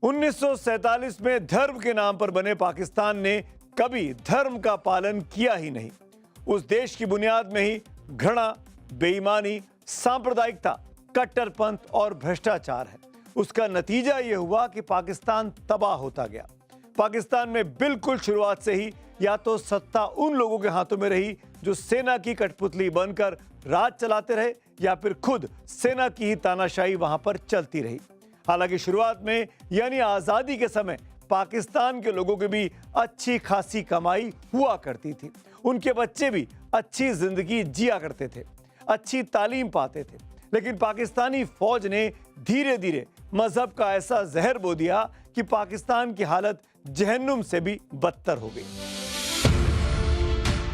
1947 में धर्म के नाम पर बने पाकिस्तान ने कभी धर्म का पालन किया ही नहीं। उस देश की बुनियाद में ही घृणा, बेईमानी, सांप्रदायिकता, कट्टरपंथ और भ्रष्टाचार है। उसका नतीजा यह हुआ कि पाकिस्तान तबाह होता गया। पाकिस्तान में बिल्कुल शुरुआत से ही या तो सत्ता उन लोगों के हाथों में रही जो सेना की कठपुतली बनकर राज चलाते रहे, या फिर खुद सेना की ही तानाशाही वहां पर चलती रही। हालांकि शुरुआत में यानी आजादी के समय पाकिस्तान के लोगों की भी अच्छी खासी कमाई हुआ करती थी। उनके बच्चे भी अच्छी जिंदगी जिया करते थे, अच्छी तालीम पाते थे। लेकिन पाकिस्तानी फौज ने धीरे धीरे मजहब का ऐसा जहर बो दिया कि पाकिस्तान की हालत जहन्नुम से भी बदतर हो गई।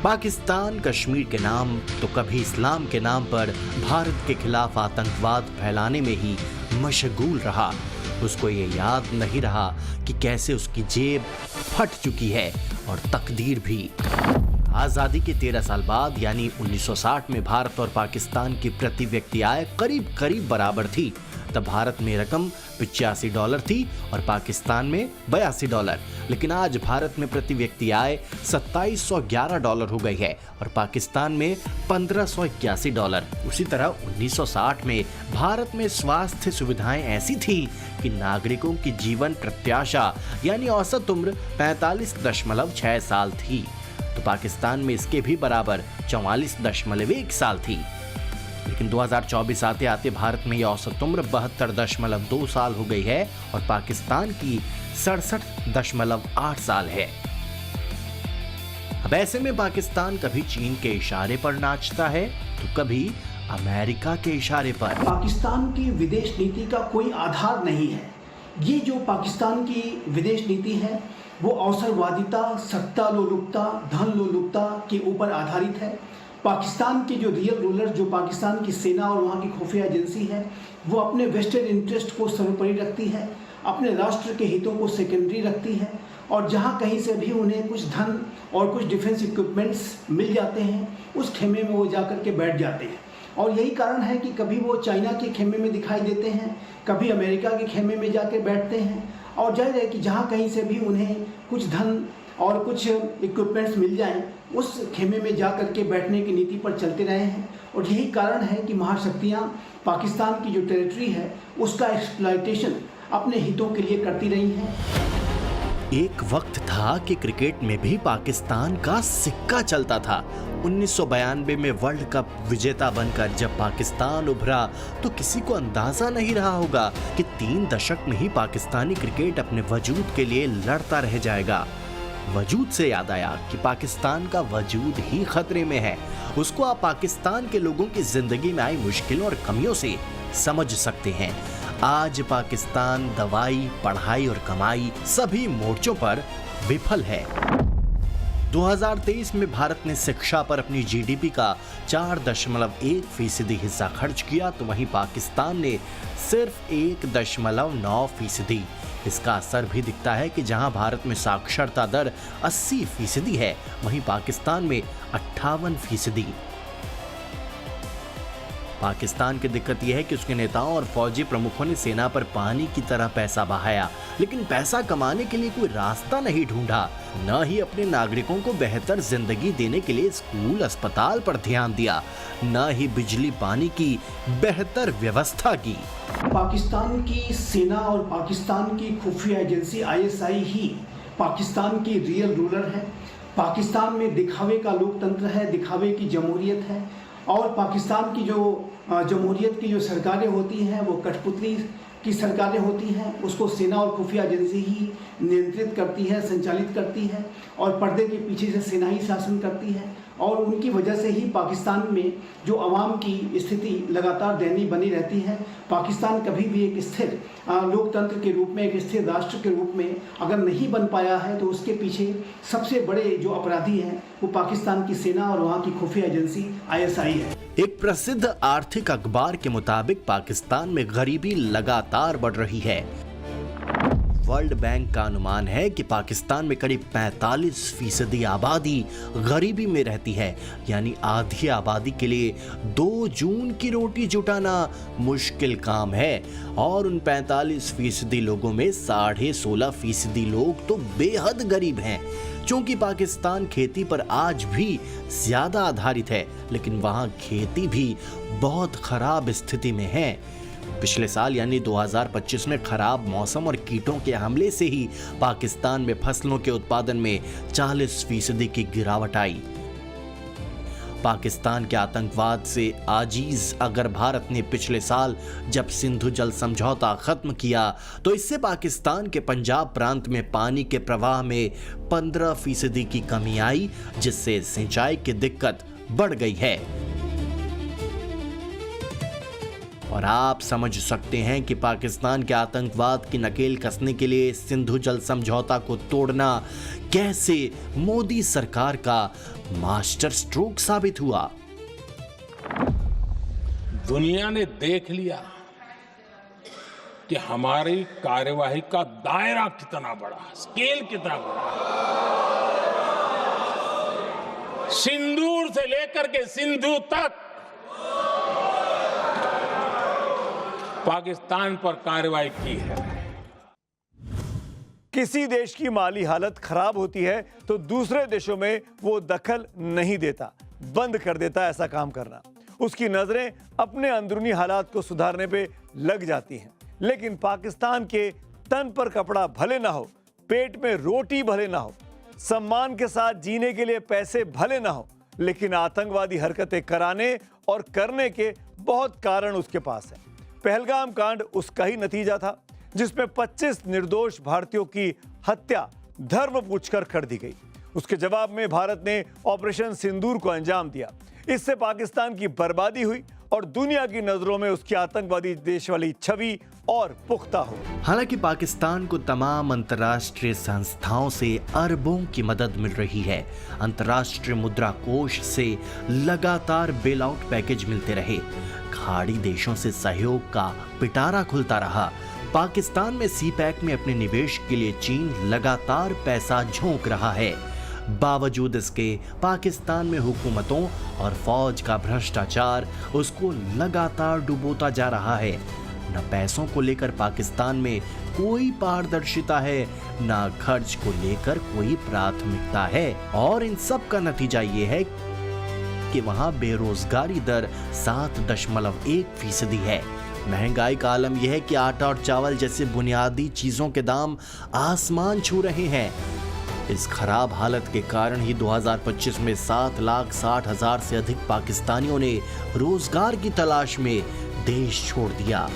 पाकिस्तान कश्मीर के नाम तो कभी इस्लाम के नाम पर भारत के खिलाफ आतंकवाद फैलाने में ही मशगूल रहा। उसको ये याद नहीं रहा कि कैसे उसकी जेब फट चुकी है और तकदीर भी। आज़ादी के 13 साल बाद यानी 1960 में भारत और पाकिस्तान की प्रति व्यक्ति आय करीब करीब बराबर थी। तब भारत में रकम $85 थी और पाकिस्तान में $82। लेकिन आज भारत में प्रति व्यक्ति आय $2711 हो गई है और पाकिस्तान में $1581। उसी तरह 1960 में भारत में स्वास्थ्य सुविधाएं ऐसी थी कि नागरिकों की जीवन प्रत्याशा यानी औसत उम्र 45.6 साल थी, तो पाकिस्तान में इसके भी बराबर 44.1 साल थी। लेकिन 2024 आते आते भारत में यह औसत उम्र 72.2 साल हो गई है और पाकिस्तान की 67.8 साल है। अब ऐसे में पाकिस्तान कभी चीन के इशारे पर नाचता है तो कभी अमेरिका के इशारे पर। पाकिस्तान की विदेश नीति का कोई आधार नहीं है। ये जो पाकिस्तान की विदेश नीति है वो अवसरवादिता, सत्ता लोलुपता, धन लोलुपता के ऊपर आधारित है। पाकिस्तान के जो रियल रूलर, जो पाकिस्तान की सेना और वहाँ की खुफिया एजेंसी है, वो अपने वेस्टेड इंटरेस्ट को सर्वोपरि रखती है, अपने राष्ट्र के हितों को सेकेंडरी रखती है और जहाँ कहीं से भी उन्हें कुछ धन और कुछ डिफेंस इक्विपमेंट्स मिल जाते हैं उस खेमे में वो जाकर के बैठ जाते हैं। और यही कारण है कि कभी वो चाइना के खेमे में दिखाई देते हैं, कभी अमेरिका के खेमे में जाकर बैठते हैं और जाहिर है कि जहाँ कहीं से भी उन्हें कुछ धन और कुछ इक्विपमेंट्स मिल जाएं उस खेमे में जा कर के बैठने की नीति पर चलते रहे हैं। और यही कारण है कि महाशक्तियाँ पाकिस्तान की जो टेरिटरी है उसका एक्सप्लॉयटेशन अपने हितों के लिए करती रही हैं। एक वक्त था कि क्रिकेट में भी पाकिस्तान का सिक्का चलता था। 1992 में वर्ल्ड कप विजेता बनकर जब पाकिस्तान उभरा तो किसी को अंदाजा नहीं रहा होगा कि 3 दशक में ही पाकिस्तानी क्रिकेट अपने वजूद के लिए लड़ता रह जाएगा। वजूद से याद आया कि पाकिस्तान का वजूद ही खतरे में है। उसको आप पाकिस्तान के लोगों की जिंदगी में आई मुश्किलों और कमियों से समझ सकते हैं। आज पाकिस्तान दवाई, पढ़ाई और कमाई सभी मोर्चों पर विफल है। 2023 में भारत ने शिक्षा पर अपनी जीडीपी का 4.1% हिस्सा खर्च किया, तो वहीं पाकिस्तान ने सिर्फ 1.9%। इसका असर भी दिखता है कि जहां भारत में साक्षरता दर 80% है, वहीं पाकिस्तान में 58%। पाकिस्तान की दिक्कत यह है कि उसके नेताओं और फौजी प्रमुखों ने सेना पर पानी की तरह पैसा बहाया, लेकिन पैसा कमाने के लिए कोई रास्ता नहीं ढूंढा, न ही अपने नागरिकों को बेहतर जिंदगी देने के लिए स्कूल, अस्पताल पर ध्यान दिया, न ही बिजली पानी की बेहतर व्यवस्था की। पाकिस्तान की सेना और पाकिस्तान की खुफिया एजेंसी ISI ही पाकिस्तान की रियल रूलर है। पाकिस्तान में दिखावे का लोकतंत्र है, दिखावे की जमहूरियत है और पाकिस्तान की जो जमहूरियत की जो सरकारें होती हैं वो कठपुतली की सरकारें होती हैं। उसको सेना और खुफिया एजेंसी ही नियंत्रित करती है, संचालित करती है और पर्दे के पीछे से सेना ही शासन करती है। और उनकी वजह से ही पाकिस्तान में जो आवाम की स्थिति लगातार दयनीय बनी रहती है। पाकिस्तान कभी भी एक स्थिर लोकतंत्र के रूप में, एक स्थिर राष्ट्र के रूप में अगर नहीं बन पाया है तो उसके पीछे सबसे बड़े जो अपराधी हैं वो पाकिस्तान की सेना और वहाँ की खुफिया एजेंसी ISI है। एक प्रसिद्ध आर्थिक अखबार के मुताबिक पाकिस्तान में गरीबी लगातार बढ़ रही है। वर्ल्ड बैंक का अनुमान है कि पाकिस्तान में करीब 45% आबादी गरीबी में रहती है, यानी आधी आबादी के लिए 2 जून की रोटी जुटाना मुश्किल काम है। और उन 45% लोगों में 16.5% लोग तो बेहद गरीब हैं। क्योंकि पाकिस्तान खेती पर आज भी ज्यादा आधारित है, लेकिन वहां खेती भी बहुत खराब स्थिति में है। पिछले साल यानी 2025 में खराब मौसम और कीटों के हमले से ही पाकिस्तान में फसलों के उत्पादन में 40% की गिरावट आई। पाकिस्तान के आतंकवाद से आजीज अगर भारत ने पिछले साल जब सिंधु जल समझौता खत्म किया तो इससे पाकिस्तान के पंजाब प्रांत में पानी के प्रवाह में 15% की कमी आई, जिससे सिंचाई की दिक्कत बढ़ गई है। और आप समझ सकते हैं कि पाकिस्तान के आतंकवाद की नकेल कसने के लिए सिंधु जल समझौता को तोड़ना कैसे मोदी सरकार का मास्टर स्ट्रोक साबित हुआ। दुनिया ने देख लिया कि हमारी कार्यवाही का दायरा कितना बड़ा, स्केल कितना बड़ा। सिंदूर से लेकर के सिंधु तक पाकिस्तान पर कार्रवाई की है। किसी देश की माली हालत खराब होती है तो दूसरे देशों में वो दखल नहीं देता, बंद कर देता है ऐसा काम करना। उसकी नजरें अपने अंदरूनी हालात को सुधारने पे लग जाती हैं। लेकिन पाकिस्तान के तन पर कपड़ा भले ना हो, पेट में रोटी भले ना हो, सम्मान के साथ जीने के लिए पैसे भले ना हो, लेकिन आतंकवादी हरकतें कराने और करने के बहुत कारण उसके पास है। पहलगाम कांड उसका ही नतीजा था, जिसमें 25 निर्दोष भारतीयों की हत्या धर्म पूछकर कर दी गई। उसके जवाब में भारत ने ऑपरेशन सिंदूर को अंजाम दिया। इससे पाकिस्तान की बर्बादी हुई और दुनिया की नजरों में उसकी आतंकवादी देश वाली छवि और पुख्ता हो। हालांकि पाकिस्तान को तमाम अंतर्राष्ट्रीय संस्थाओं से अरबों की मदद मिल रही है। अंतर्राष्ट्रीय मुद्रा कोष से लगातार बेल आउट पैकेज मिलते रहे। खाड़ी देशों से सहयोग का पिटारा खुलता रहा। पाकिस्तान में सीपैक में अपने निवेश के लिए चीन लगातार पैसा झोंक रहा है। बावजूद इसके पाकिस्तान में हुकूमतों और फौज का भ्रष्टाचार उसको लगातार डुबोता जा रहा है। न पैसों को लेकर पाकिस्तान में कोई पारदर्शिता है, न खर्च को लेकर कोई प्राथमिकता है। और इन सब का नतीजा ये है कि वहां बेरोजगारी दर 7.1% है। महंगाई का आलम यह है कि आटा और चावल जैसे बुनियादी चीजों के दाम आसमान छू रहे हैं। इस खराब हालत के कारण ही 2025 में 7,60,000 से अधिक पाकिस्तानियों ने रोजगार की तलाश में देश छोड़ दिया।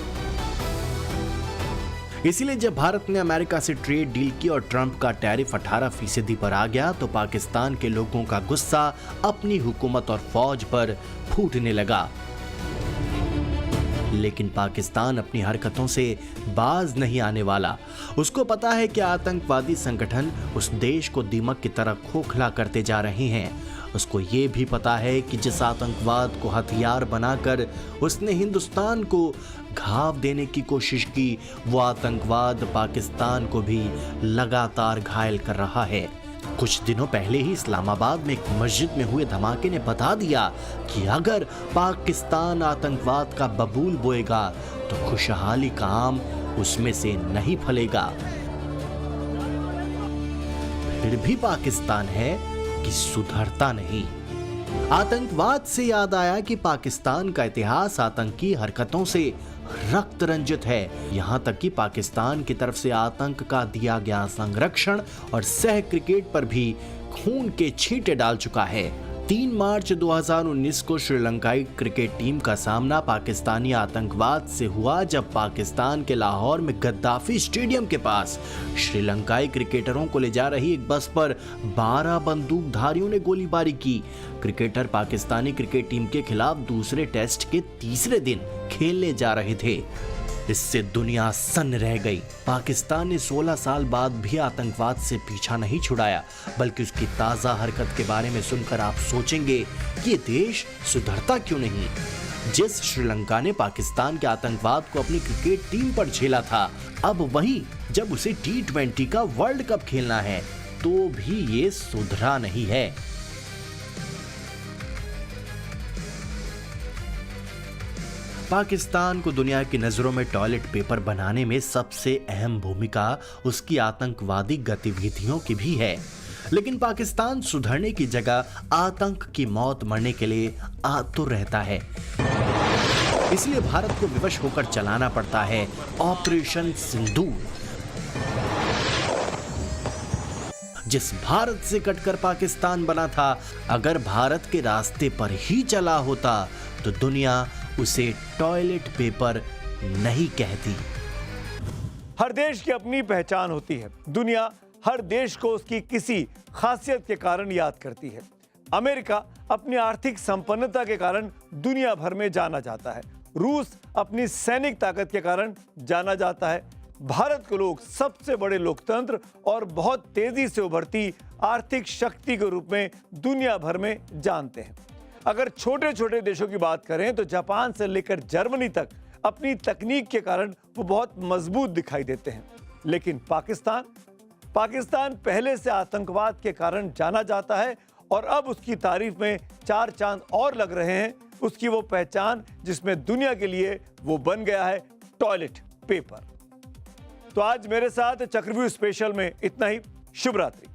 इसीलिए जब भारत ने अमेरिका से ट्रेड डील की और ट्रंप का टैरिफ 18% पर आ गया तो पाकिस्तान के लोगों का गुस्सा अपनी हुकूमत और फौज पर फूटने लगा। लेकिन पाकिस्तान अपनी हरकतों से बाज नहीं आने वाला। उसको पता है कि आतंकवादी संगठन उस देश को दीमक की तरह खोखला करते जा रहे हैं। उसको ये भी पता है कि जिस आतंकवाद को हथियार बनाकर उसने हिंदुस्तान को घाव देने की कोशिश की, वो आतंकवाद पाकिस्तान को भी लगातार घायल कर रहा है। कुछ दिनों पहले ही इस्लामाबाद में एक मस्जिद में हुए धमाके ने बता दिया कि अगर पाकिस्तान आतंकवाद का बबूल बोएगा तो खुशहाली का आम उसमें से नहीं फलेगा। फिर भी पाकिस्तान है कि सुधरता नहीं। आतंकवाद से याद आया कि पाकिस्तान का इतिहास आतंकी हरकतों से रक्त रंजित है। यहां तक कि पाकिस्तान की तरफ से आतंक का दिया गया संरक्षण और सह क्रिकेट पर भी खून के छींटे डाल चुका है। 3 मार्च 2019 को श्रीलंकाई क्रिकेट टीम का सामना पाकिस्तानी आतंकवाद से हुआ, जब पाकिस्तान के लाहौर में गद्दाफी स्टेडियम के पास श्रीलंकाई क्रिकेटरों को ले जा रही एक बस पर 12 बंदूकधारियों ने गोलीबारी की। क्रिकेटर पाकिस्तानी क्रिकेट टीम के खिलाफ दूसरे टेस्ट के तीसरे दिन खेलने जा रहे थे। इससे दुनिया सन्न रह गई। पाकिस्तान ने 16 साल बाद भी आतंकवाद से पीछा नहीं छुड़ाया, बल्कि उसकी ताज़ा हरकत के बारे में सुनकर आप सोचेंगे कि ये देश सुधरता क्यों नहीं। जिस श्रीलंका ने पाकिस्तान के आतंकवाद को अपनी क्रिकेट टीम पर झेला था, अब वही जब उसे T20 का वर्ल्ड कप खेलना है तो भी ये सुधरा नहीं है। पाकिस्तान को दुनिया की नजरों में टॉयलेट पेपर बनाने में सबसे अहम भूमिका उसकी आतंकवादी गतिविधियों की भी है, लेकिन पाकिस्तान सुधरने की जगह आतंक की मौत मरने के लिए आतुर रहता है। इसलिए भारत को विवश होकर चलाना पड़ता है ऑपरेशन सिंदूर। जिस भारत से कटकर पाकिस्तान बना था, अगर भारत के रास्ते पर ही चला होता तो दुनिया उसे टॉयलेट पेपर नहीं कहती। हर देश की अपनी पहचान होती है। दुनिया हर देश को उसकी किसी खासियत के कारण याद करती है। अमेरिका अपनी आर्थिक संपन्नता के कारण दुनिया भर में जाना जाता है। रूस अपनी सैनिक ताकत के कारण जाना जाता है। भारत को लोग सबसे बड़े लोकतंत्र और बहुत तेजी से उभरती आर्थिक शक्ति के रूप में दुनिया भर में जानते हैं। अगर छोटे छोटे देशों की बात करें तो जापान से लेकर जर्मनी तक अपनी तकनीक के कारण वो बहुत मजबूत दिखाई देते हैं। लेकिन पाकिस्तान पहले से आतंकवाद के कारण जाना जाता है और अब उसकी तारीफ में 4 चांद और लग रहे हैं। उसकी वो पहचान जिसमें दुनिया के लिए वो बन गया है टॉयलेट पेपर। तो आज मेरे साथ चक्रव्यूह स्पेशल में इतना ही। शुभ रात्रि।